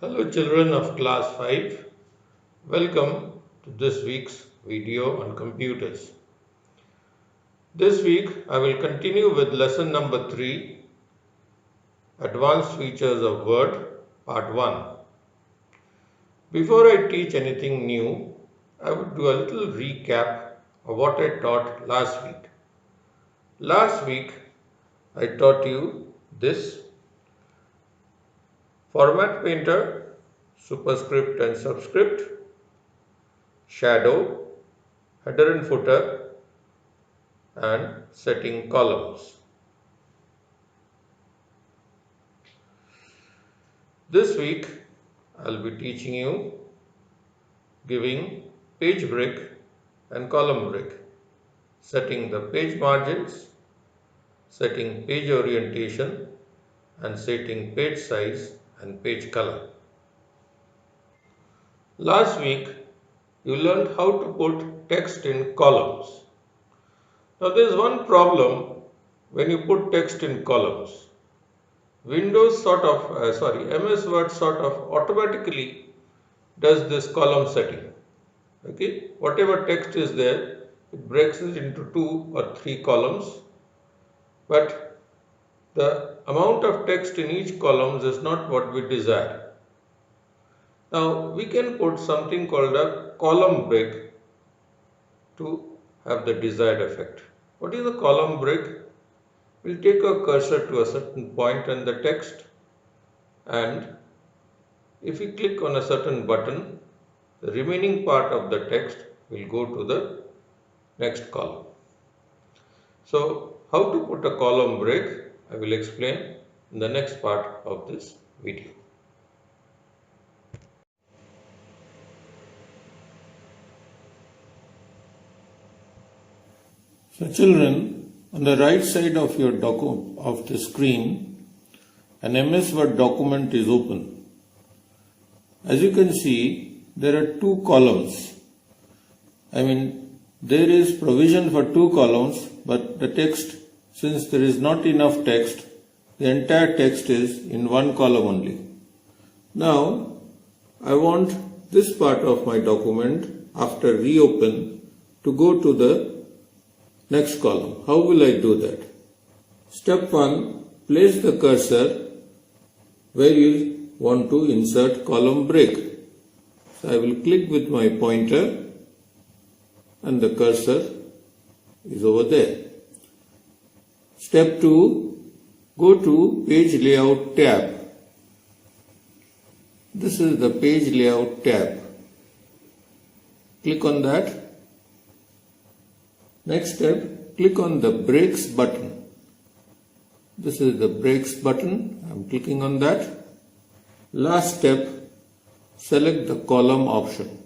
Hello children of class 5, welcome to this week's video on computers. This week I will continue with lesson number 3, Advanced Features of Word, part 1. Before I teach anything new, I would do a little recap of what I taught last week. Last week I taught you this: Format Painter, Superscript and Subscript, Shadow, Header and Footer, and setting columns. This week I'll be teaching you giving page break and column break, setting the page margins, setting page orientation, and setting page size and page color. Last week you learned how to put text in columns. Now there is one problem when you put text in columns. MS Word sort of automatically does this column setting. Okay, whatever text is there, it breaks it into 2 or 3 columns, but the amount of text in each column is not what we desire. Now we can put something called a column break to have the desired effect. What is a column break? We'll take a cursor to a certain point in the text, and if we click on a certain button, the remaining part of the text will go to the next column. So how to put a column break, I will explain in the next part of this video. So children, on the right side of your of the screen, an MS Word document is open. As you can see, there are 2 columns. There is provision for 2 columns, but the text, since there is not enough text, the entire text is in 1 column only. Now, I want this part of my document, after reopen, to go to the next column. How will I do that? Step 1, place the cursor where you want to insert column break. So I will click with my pointer and the cursor is over there. Step 2, go to Page Layout tab. This is the Page Layout tab. Click on that. Next step, click on the Breaks button. This is the Breaks button. I'm clicking on that. Last step, select the column option.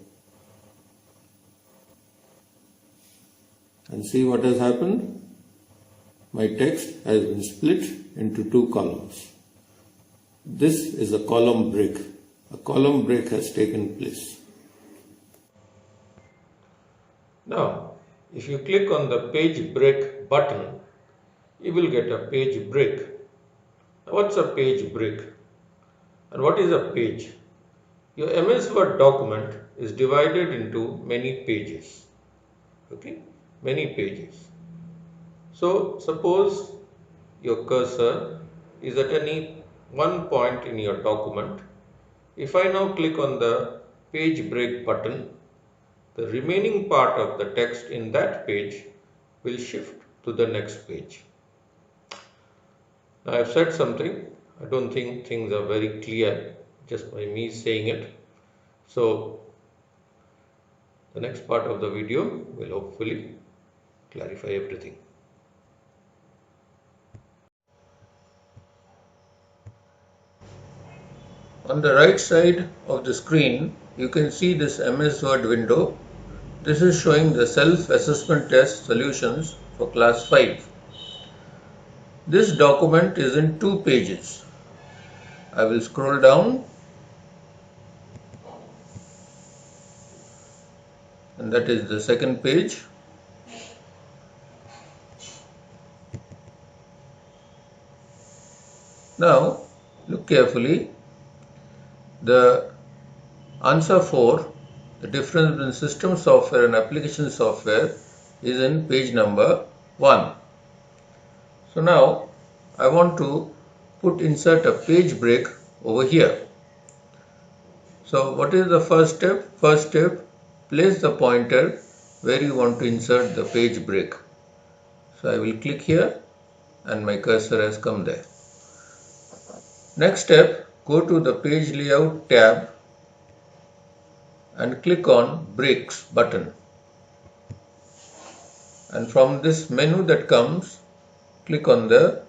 And see what has happened. My text has been split into 2 columns. This is a column break. A column break has taken place. Now, if you click on the page break button, you will get a page break. Now, what's a page break? And what is a page? Your MS Word document is divided into many pages. Okay, many pages. So, suppose your cursor is at any one point in your document. If I now click on the page break button, the remaining part of the text in that page will shift to the next page. Now I have said something. I don't think things are very clear just by me saying it. So the next part of the video will hopefully clarify everything. On the right side of the screen, you can see this MS Word window. This is showing the self-assessment test solutions for class 5. This document is in 2 pages. I will scroll down, and that is the second page. Now look carefully. the answer 4, the difference between system software and application software, is in page number 1. So now I want to insert a page break over here. So what is the first step? First step, place the pointer where you want to insert the page break. So I will click here and my cursor has come there. Next step, go to the page layout tab and click on breaks button. And from this menu that comes, click on the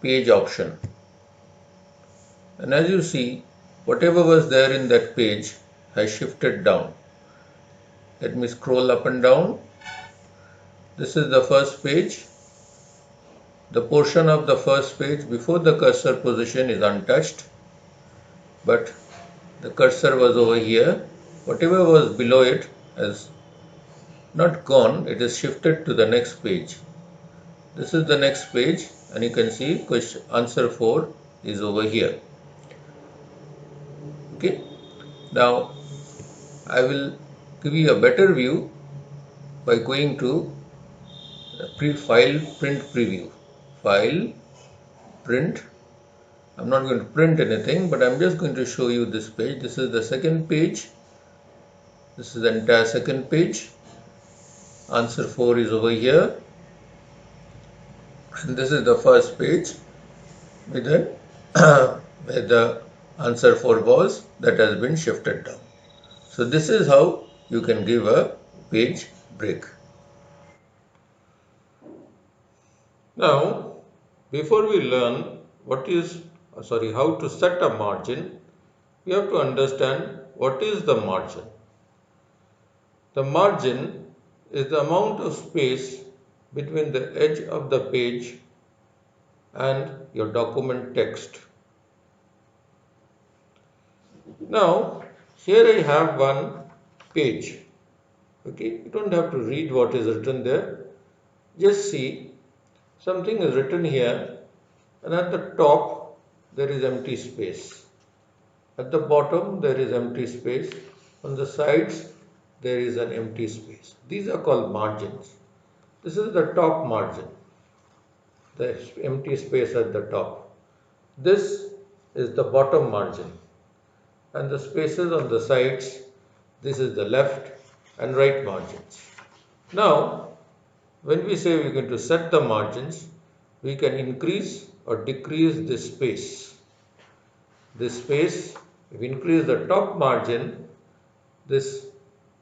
page option. And as you see, whatever was there in that page has shifted down. Let me scroll up and down. This is the first page. The portion of the first page before the cursor position is untouched, but the cursor was over here. Whatever was below it has not gone, it is shifted to the next page. This is the next page, and you can see answer 4 is over here. Okay, now I will give you a better view by going to file print preview. File print. I'm not going to print anything, but I'm just going to show you this page. This is the second page. This is the entire second page. Answer 4 is over here. And this is the first page with where the answer 4 was, that has been shifted down. So this is how you can give a page break. Now, before we learn how to set a margin, we have to understand what is the margin. The margin is the amount of space between the edge of the page and your document text. Now, here I have one page. Okay, you don't have to read what is written there. Just see, something is written here, and at the top there is empty space. At the bottom there is empty space. On the sides there is an empty space. These are called margins. This is the top margin, the empty space at the top. This is the bottom margin, and the spaces on the sides, this is the left and right margins. Now, when we say we're going to set the margins, we can increase or decrease this space. This space, if we increase the top margin, this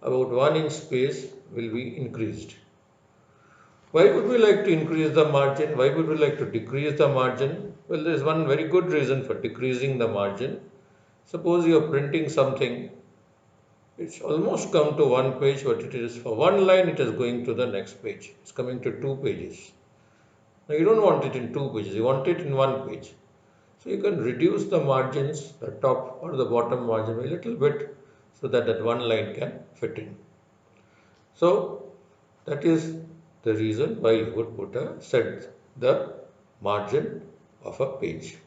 about 1 inch space will be increased. Why would we like to increase the margin? Why would we like to decrease the margin? Well, there is one very good reason for decreasing the margin. Suppose you are printing something, it's almost come to one page, but it is for one line, it is going to the next page. It's coming to 2 pages. Now you don't want it in 2 pages, you want it in 1 page. So you can reduce the margins, the top or the bottom margin by a little bit, so that that one line can fit in. So that is the reason why you would set the margin of a page.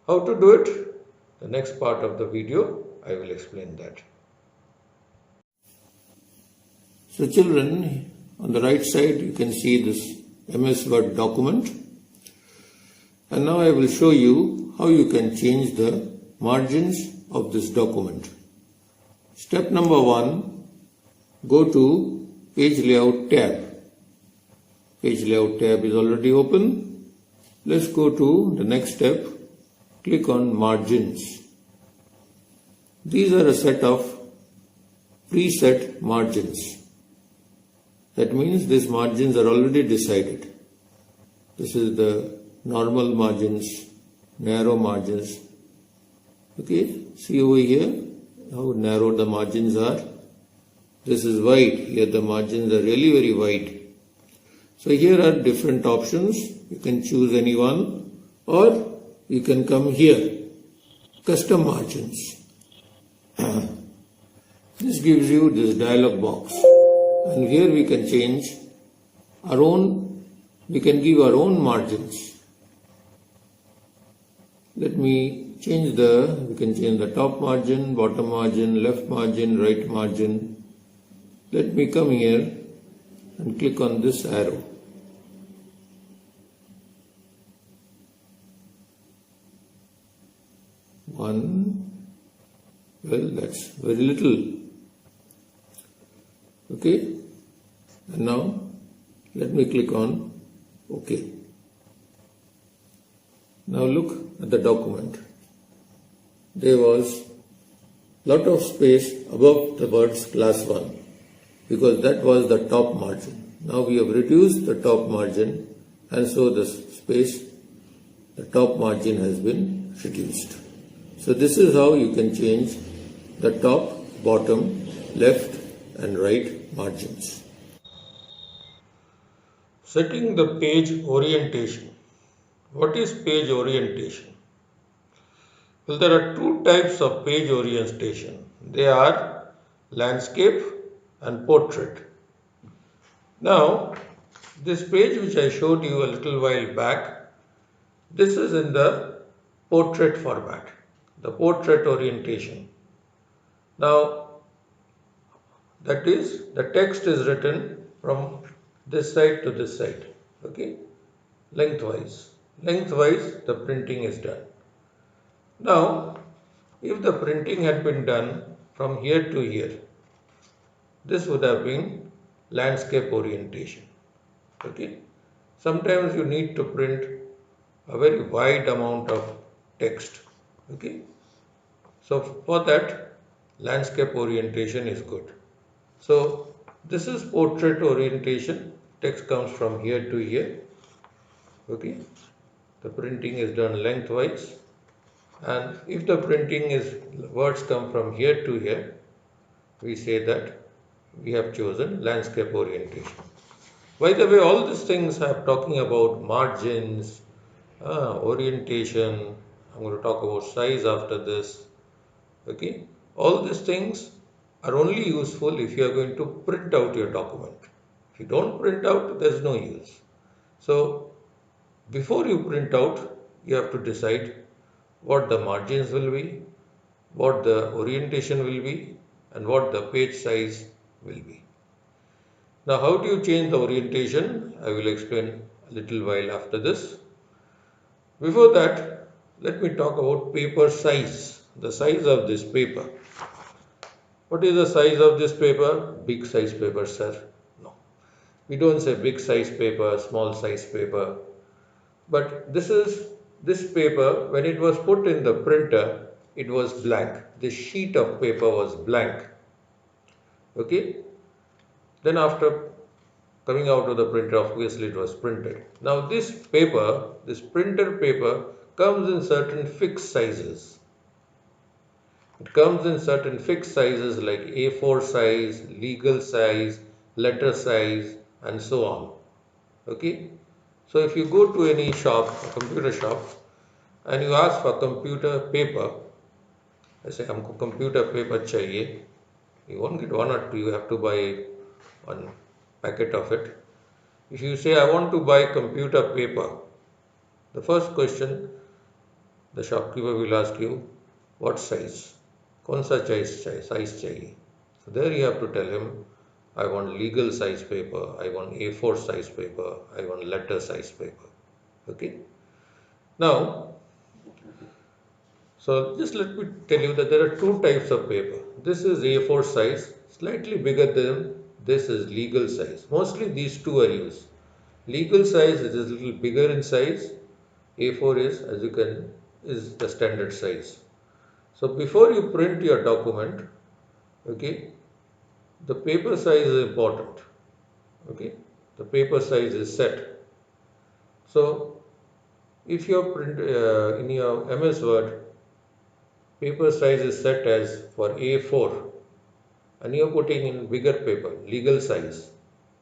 How to do it? The next part of the video, I will explain that. So children, on the right side you can see this MS Word document, and now I will show you how you can change the margins of this document. Step number 1, go to Page Layout tab. Page Layout tab is already open. Let's go to the next step. Click on Margins. These are a set of preset margins. That means these margins are already decided. This is the normal margins, narrow margins. Okay, see over here how narrow the margins are. This is wide. Here the margins are really very wide. So here are different options. You can choose any one, or you can come here, custom margins. This gives you this dialog box. And here we can change our own, we can give our own margins. Let me we can change the top margin, bottom margin, left margin, right margin. Let me come here and click on this arrow. Well, that's very little. Okay, and now let me click on OK. Now look at the document. There was lot of space above the words class 1 because that was the top margin. Now we have reduced the top margin and so the space, the top margin has been reduced. So this is how you can change the top, bottom, left and right margins. Setting the page orientation. What is page orientation? Well, there are two types of page orientation. They are landscape and portrait. Now, this page which I showed you a little while back, this is in the portrait format, the portrait orientation. Now, that is, the text is written from this side to this side, okay, lengthwise. Lengthwise, the printing is done. Now, if the printing had been done from here to here, this would have been landscape orientation. Okay. Sometimes you need to print a very wide amount of text. Okay. So for that, landscape orientation is good. So this is portrait orientation. Text comes from here to here. Okay. The printing is done lengthwise. And if the printing is words come from here to here, we say that we have chosen landscape orientation. By the way, all these things I'm talking about margins, orientation, I'm going to talk about size after this. Okay, all these things are only useful if you are going to print out your document. If you don't print out, there's no use. So before you print out, you have to decide what the margins will be, what the orientation will be, and what the page size will be. Now, how do you change the orientation? I will explain a little while after this. Before that, let me talk about paper size, the size of this paper. What is the size of this paper? Big size paper, sir. No. We don't say big size paper, small size paper. But this paper, when it was put in the printer, it was blank. The sheet of paper was blank. Okay. Then after coming out of the printer, obviously it was printed. Now this paper, this printer paper comes in certain fixed sizes. It comes in certain fixed sizes like A4 size, legal size, letter size and so on. Okay. So if you go to any shop, a computer shop, and you ask for computer paper, I say, "Humko computer paper chahiye." You won't get one or two, you have to buy one packet of it. If you say, "I want to buy computer paper," the first question the shopkeeper will ask you, what size? Kaun sa size chahiye? So there you have to tell him, I want legal size paper, I want A4 size paper, I want letter size paper. Okay. Now, so just let me tell you that there are two types of paper. This is A4 size, slightly bigger than this is legal size. Mostly these two are used. Legal size is a little bigger in size. A4 is, as you can, is the standard size. So before you print your document, okay, the paper size is important. Okay, the paper size is set. So if you print in your MS Word, paper size is set as for A4 and you are putting in bigger paper, legal size,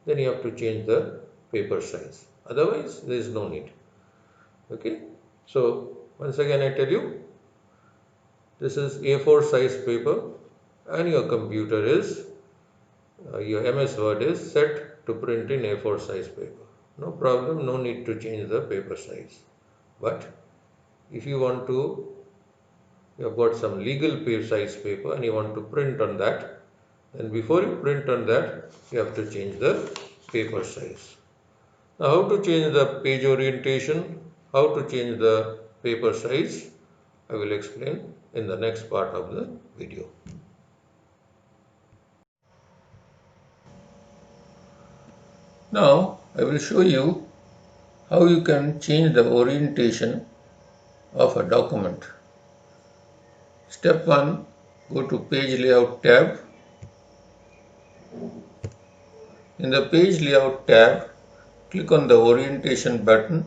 then you have to change the paper size. Otherwise, there is no need. Okay. So once again I tell you, this is A4 size paper and your computer is, your MS Word is set to print in A4 size paper. No problem, no need to change the paper size. But if you want to you have got some legal size paper and you want to print on that, then before you print on that, you have to change the paper size. Now, how to change the page orientation, how to change the paper size, I will explain in the next part of the video. Now, I will show you how you can change the orientation of a document. Step 1, go to Page Layout tab. In the Page Layout tab, click on the Orientation button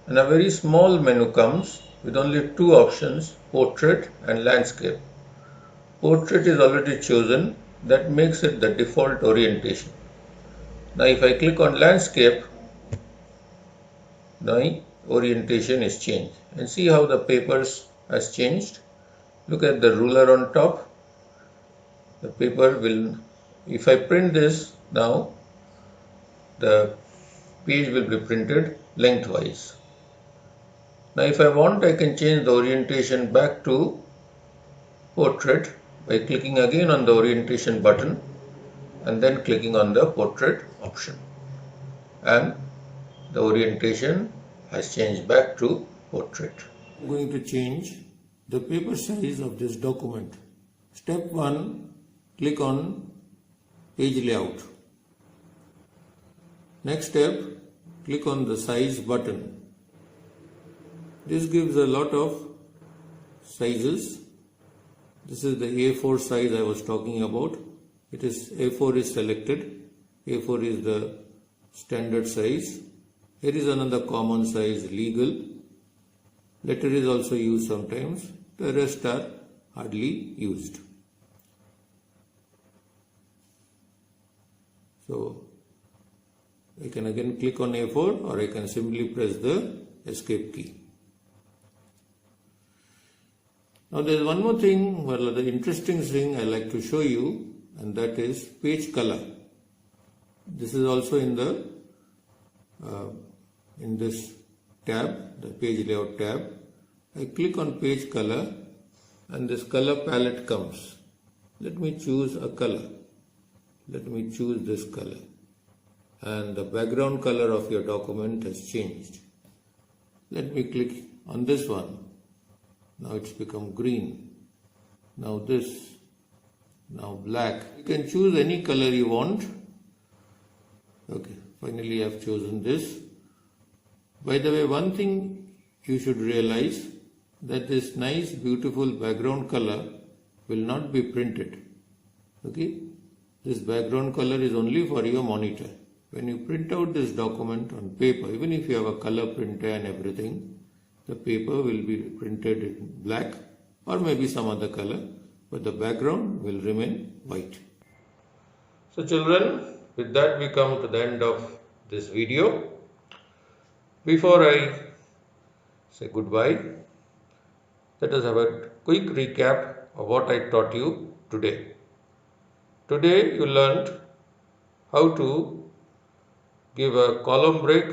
and a very small menu comes with only two options, Portrait and Landscape. Portrait is already chosen, that makes it the default orientation. Now if I click on Landscape, the orientation is changed, and see how the papers has changed. Look at the ruler on top. The paper will, if I print this now, the page will be printed lengthwise. Now if I want, I can change the orientation back to portrait by clicking again on the orientation button and then clicking on the portrait option, and the orientation has changed back to portrait. I'm going to change the paper size of this document. Step 1, click on Page Layout. Next step, click on the Size button. This gives a lot of sizes. This is the A4 size I was talking about. It is A4 is selected. A4 is the standard size. Here is another common size, legal. Letter is also used sometimes. The rest are hardly used. So I can again click on A4, or I can simply press the escape key. Now there is one more thing, well, the interesting thing I like to show you, and that is page color. This is also in the in this tab, the Page Layout tab. I click on page color and this color palette comes. Let me choose a color. Let me choose this color, and the background color of your document has changed. Let me click on this one. Now it's become green. Now this, now black. You can choose any color you want. Okay, finally I've chosen this. By the way, one thing you should realize, that this nice beautiful background color will not be printed. Okay, this background color is only for your monitor. When you print out this document on paper, even if you have a color printer and everything, the paper will be printed in black or maybe some other color, but the background will remain white. So children, with that we come to the end of this video. Before I say goodbye, let us have a quick recap of what I taught you today. Today you learned how to give a column break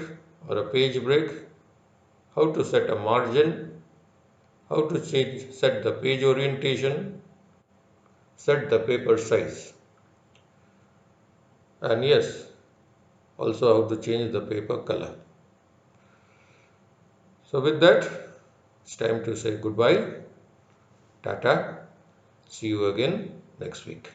or a page break, how to set a margin, how to set the page orientation, set the paper size, and yes, also how to change the paper color. So with that, it's time to say goodbye. Tata. See you again next week.